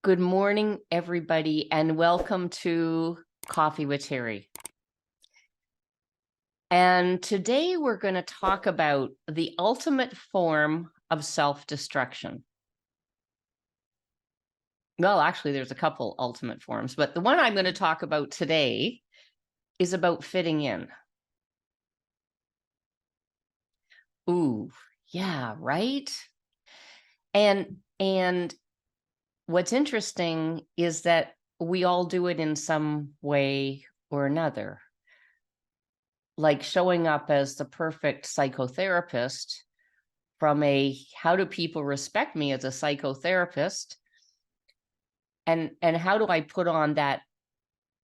Good morning, everybody, and welcome to Coffee with Terry. And today we're going to talk about the ultimate form of self-destruction. Well, actually, there's a couple ultimate forms, but the one I'm going to talk about today is about fitting in. Ooh, yeah, right? And what's interesting is that we all do it in some way or another. Like showing up as the perfect psychotherapist from a how do people respect me as a psychotherapist, and how do I put on that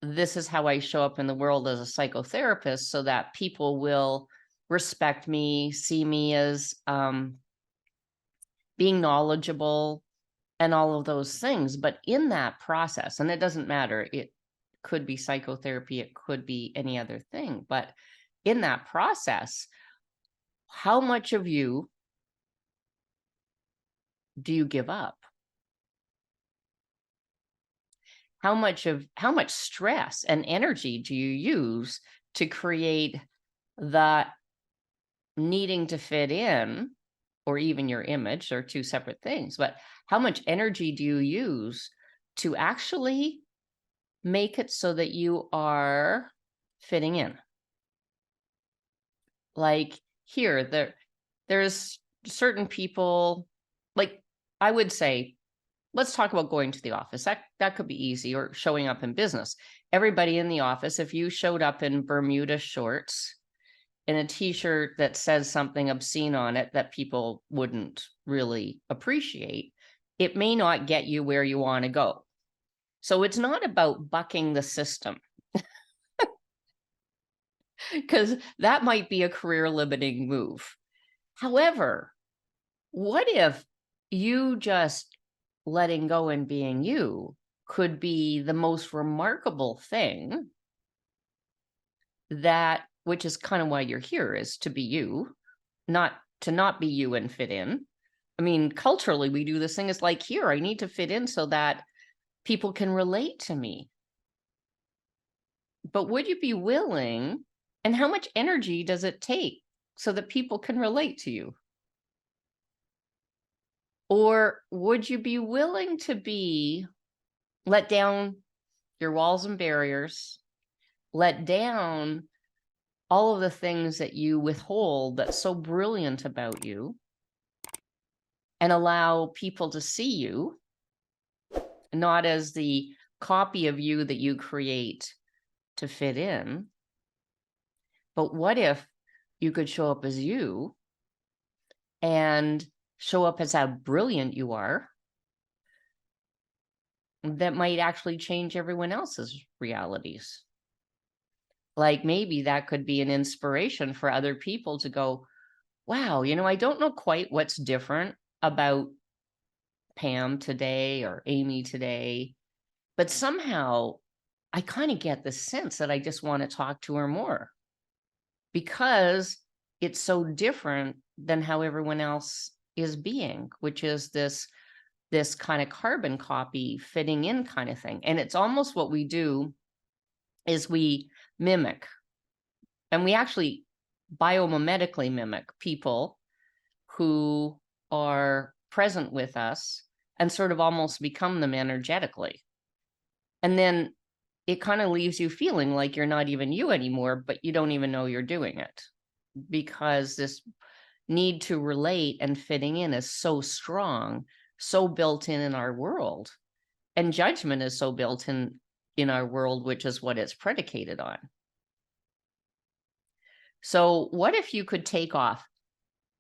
this is how I show up in the world as a psychotherapist so that people will respect me, see me as being knowledgeable and all of those things. But in that process, and it doesn't matter, it could be psychotherapy, it could be any other thing, but in that process, how much of you do you give up? How much stress and energy do you use to create that needing to fit in, or even your image are two separate things, but how much energy do you use to actually make it so that you are fitting in? Like here, there's certain people, like I would say, let's talk about going to the office. That could be easy, or showing up in business. Everybody in the office, if you showed up in Bermuda shorts and a t-shirt that says something obscene on it that people wouldn't really appreciate, it may not get you where you want to go. So it's not about bucking the system, because that might be a career limiting move. However, what if you just letting go and being you could be the most remarkable thing, that which is kind of why you're here, is to be you, not to not be you and fit in. I mean, culturally, we do this thing. It's like, here, I need to fit in so that people can relate to me. But would you be willing, and how much energy does it take so that people can relate to you? Or would you be willing to be let down your walls and barriers, let down all of the things that you withhold that's so brilliant about you, and allow people to see you not as the copy of you that you create to fit in, but what if you could show up as you and show up as how brilliant you are? That might actually change everyone else's realities. Like maybe that could be an inspiration for other people to go, wow, I don't know quite what's different about Pam today or Amy today, but somehow I kind of get the sense that I just want to talk to her more, because it's so different than how everyone else is being, which is this kind of carbon copy fitting in kind of thing. And it's almost what we do is we mimic, and we actually biomimetically mimic people who are present with us, and sort of almost become them energetically. And then it kind of leaves you feeling like you're not even you anymore, but you don't even know you're doing it, because this need to relate and fitting in is so strong, so built in our world. And judgment is so built in our world, which is what it's predicated on. So what if you could take off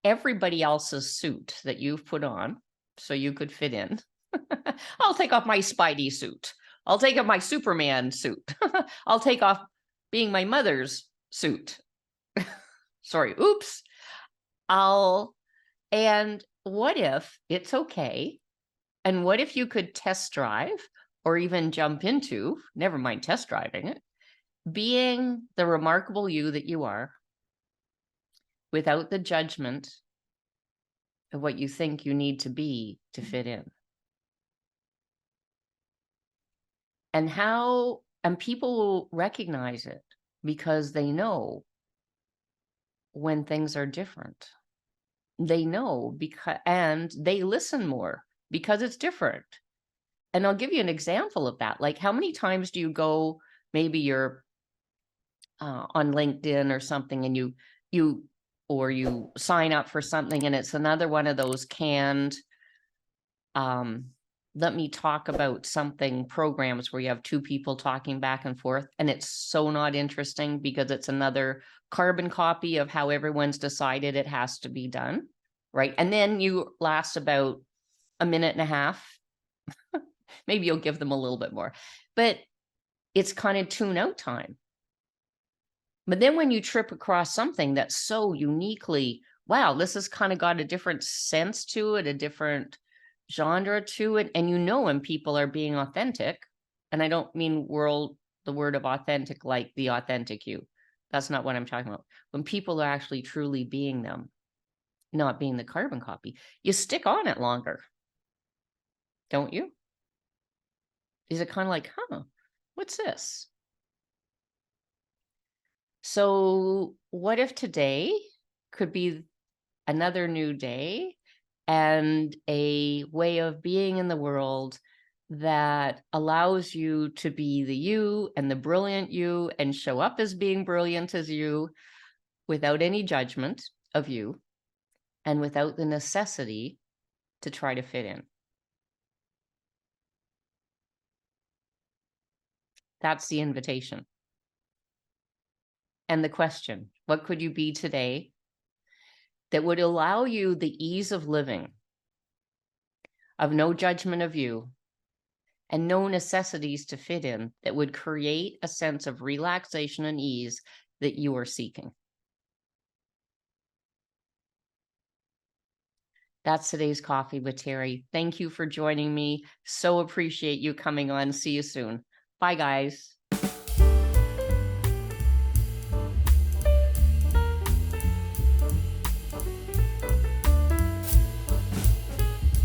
everybody else's suit that you've put on so you could fit in? I'll take off my Spidey suit. I'll take off my Superman suit. I'll take off being my mother's suit. Sorry, oops. And what if it's okay? And what if you could test drive, or even jump into, never mind test driving it, being the remarkable you that you are, without the judgment of what you think you need to be to fit in. And people will recognize it because they know when things are different. They know and they listen more because it's different. And I'll give you an example of that. Like, how many times do you go, maybe you're on LinkedIn or something, and you sign up for something and it's another one of those canned, let me talk about something programs where you have two people talking back and forth, and it's so not interesting because it's another carbon copy of how everyone's decided it has to be done, right? And then you last about a minute and a half. Maybe you'll give them a little bit more, but it's kind of tune out time. But then when you trip across something that's so uniquely, wow, this has kind of got a different sense to it, a different genre to it, and when people are being authentic, and I don't mean the word of authentic like the authentic you. That's not what I'm talking about. When people are actually truly being them, not being the carbon copy, you stick on it longer, don't you? Is it kind of like, what's this? So what if today could be another new day and a way of being in the world that allows you to be the you and the brilliant you and show up as being brilliant as you without any judgment of you and without the necessity to try to fit in? That's the invitation. And the question, what could you be today that would allow you the ease of living, of no judgment of you, and no necessities to fit in, that would create a sense of relaxation and ease that you are seeking? That's today's Coffee with Terry. Thank you for joining me. So appreciate you coming on. See you soon. Bye, guys.